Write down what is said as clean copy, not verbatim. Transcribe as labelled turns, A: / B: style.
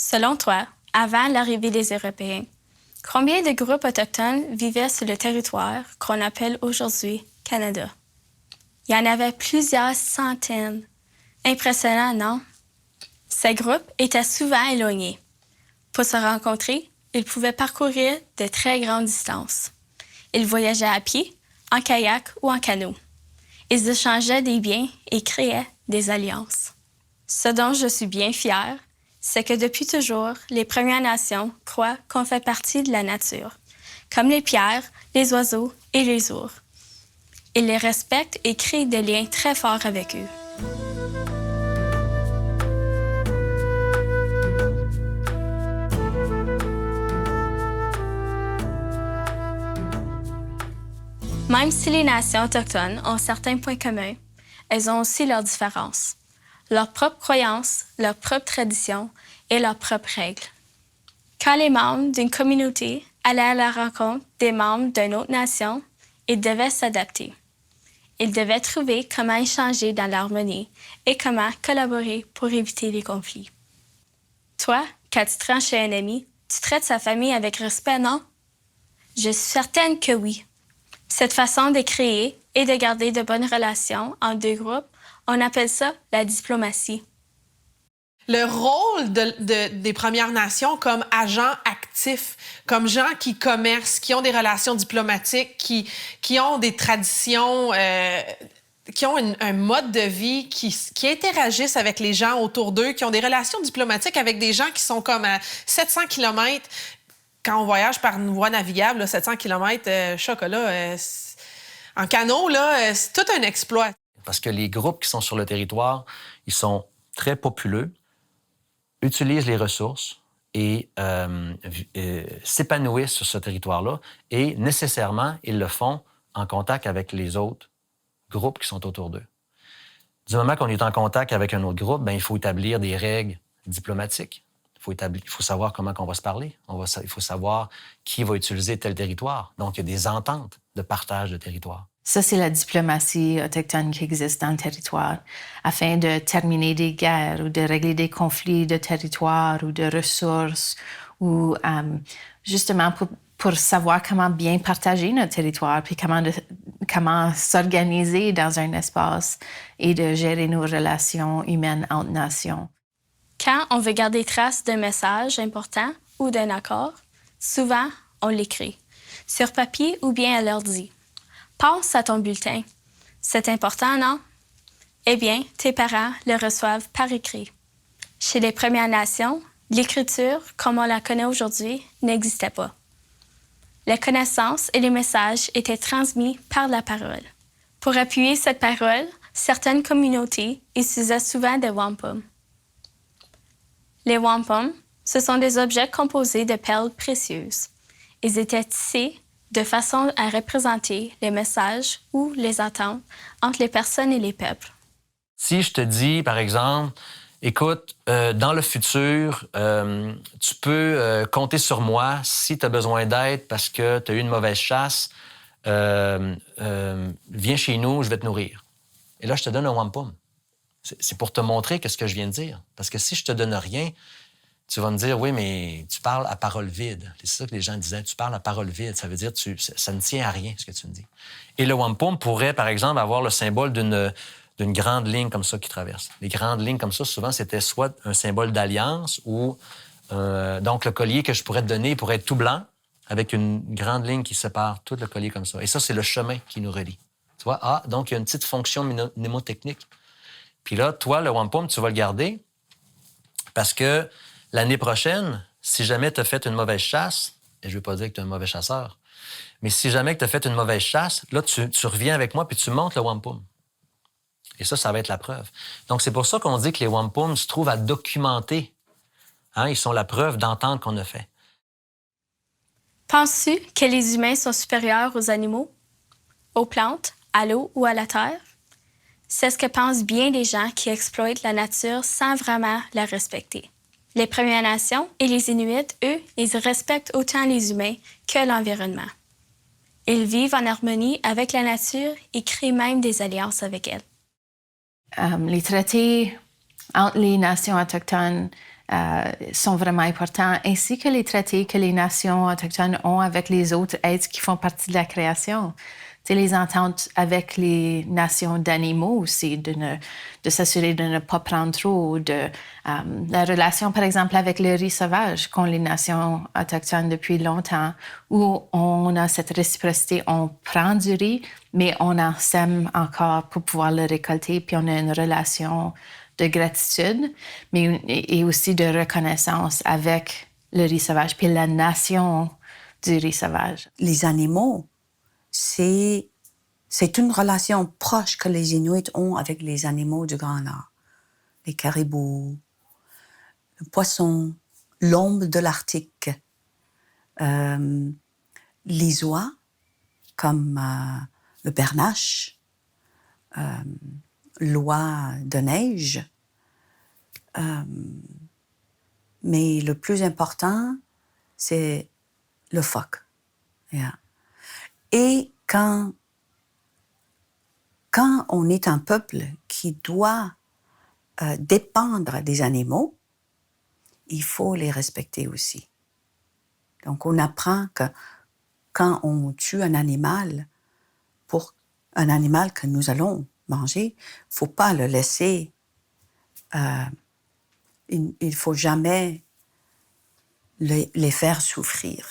A: Selon toi, avant l'arrivée des Européens, combien de groupes autochtones vivaient sur le territoire qu'on appelle aujourd'hui Canada? Il y en avait plusieurs centaines. Impressionnant, non? Ces groupes étaient souvent éloignés. Pour se rencontrer, ils pouvaient parcourir de très grandes distances. Ils voyageaient à pied, en kayak ou en canot. Ils échangeaient des biens et créaient des alliances. Ce dont je suis bien fière, c'est que depuis toujours, les Premières Nations croient qu'on fait partie de la nature, comme les pierres, les oiseaux et les ours. Ils les respectent et créent des liens très forts avec eux. Même si les nations autochtones ont certains points communs, elles ont aussi leurs différences, leurs propres croyances, leurs propres traditions et leurs propres règles. Quand les membres d'une communauté allaient à la rencontre des membres d'une autre nation, ils devaient s'adapter. Ils devaient trouver comment échanger dans l'harmonie et comment collaborer pour éviter les conflits. Toi, quand tu te rends chez un ami, tu traites sa famille avec respect, non? Je suis certaine que oui. Cette façon de créer et de garder de bonnes relations entre deux groupes, on appelle ça la diplomatie.
B: Le rôle des Premières Nations comme agents actifs, comme gens qui commercent, qui ont des relations diplomatiques, qui ont des traditions, qui ont un mode de vie, qui interagissent avec les gens autour d'eux, qui ont des relations diplomatiques avec des gens qui sont comme à 700 km. Quand on voyage par une voie navigable, là, 700 km, chocolat, en canot, là, c'est tout un exploit.
C: Parce que les groupes qui sont sur le territoire, ils sont très populeux, utilisent les ressources et s'épanouissent sur ce territoire-là. Et nécessairement, ils le font en contact avec les autres groupes qui sont autour d'eux. Du moment qu'on est en contact avec un autre groupe, bien, il faut établir des règles diplomatiques. Il faut savoir comment on va se parler. Il faut savoir qui va utiliser tel territoire. Donc, il y a des ententes de partage de territoire.
D: Ça, c'est la diplomatie autochtone qui existe dans le territoire, afin de terminer des guerres ou de régler des conflits de territoire ou de ressources, ou justement pour savoir comment bien partager notre territoire, puis comment s'organiser dans un espace et de gérer nos relations humaines entre nations.
A: Quand on veut garder trace d'un message important ou d'un accord, souvent, on l'écrit, sur papier ou bien à l'ordi. Pense à ton bulletin. C'est important, non? Eh bien, tes parents le reçoivent par écrit. Chez les Premières Nations, l'écriture, comme on la connaît aujourd'hui, n'existait pas. Les connaissances et les messages étaient transmis par la parole. Pour appuyer cette parole, certaines communautés utilisaient souvent des wampum. Les wampum, ce sont des objets composés de perles précieuses. Ils étaient tissés de façon à représenter les messages ou les attentes entre les personnes et les peuples.
C: Si je te dis, par exemple, écoute, dans le futur, tu peux compter sur moi si tu as besoin d'aide parce que tu as eu une mauvaise chasse, viens chez nous, je vais te nourrir. Et là, je te donne un wampum. C'est pour te montrer ce que je viens de dire. Parce que si je te donne rien, tu vas me dire, oui, mais tu parles à parole vide. C'est ça que les gens disaient, tu parles à parole vide. Ça veut dire que ça ne tient à rien, ce que tu me dis. Et le wampum pourrait, par exemple, avoir le symbole d'une grande ligne comme ça qui traverse. Les grandes lignes comme ça, souvent, c'était soit un symbole d'alliance ou... donc, le collier que je pourrais te donner pourrait être tout blanc avec une grande ligne qui sépare tout le collier comme ça. Et ça, c'est le chemin qui nous relie. Tu vois? Donc, il y a une petite fonction mnémotechnique. Puis là, toi, le wampum, tu vas le garder parce que l'année prochaine, si jamais tu as fait une mauvaise chasse, et je ne veux pas dire que tu es un mauvais chasseur, mais si jamais tu as fait une mauvaise chasse, là, tu reviens avec moi puis tu montes le wampum. Et ça va être la preuve. Donc, c'est pour ça qu'on dit que les wampums se trouvent à documenter. Ils sont la preuve d'entente qu'on a fait.
A: Penses-tu que les humains sont supérieurs aux animaux, aux plantes, à l'eau ou à la terre? C'est ce que pensent bien des gens qui exploitent la nature sans vraiment la respecter. Les Premières Nations et les Inuits, eux, ils respectent autant les humains que l'environnement. Ils vivent en harmonie avec la nature et créent même des alliances avec elle.
D: Les traités entre les nations autochtones sont vraiment importants, ainsi que les traités que les nations autochtones ont avec les autres êtres qui font partie de la création. Tu sais, les ententes avec les nations d'animaux aussi, de s'assurer de ne pas prendre trop, la relation, par exemple, avec le riz sauvage qu'ont les nations autochtones depuis longtemps, où on a cette réciprocité, on prend du riz, mais on en sème encore pour pouvoir le récolter, puis on a une relation de gratitude, mais et aussi de reconnaissance avec le riz sauvage, puis la nation du riz sauvage.
E: Les animaux, c'est une relation proche que les Inuits ont avec les animaux du Grand Nord. Les caribous, le poisson, l'ombre de l'Arctique, les oies, comme le bernache, l'oie de neige. Mais le plus important, c'est le phoque. Yeah. Et quand on est un peuple qui doit dépendre des animaux, il faut les respecter aussi. Donc, on apprend que quand on tue un animal, pour un animal que nous allons manger, il ne faut pas le laisser. Il ne faut jamais les faire souffrir.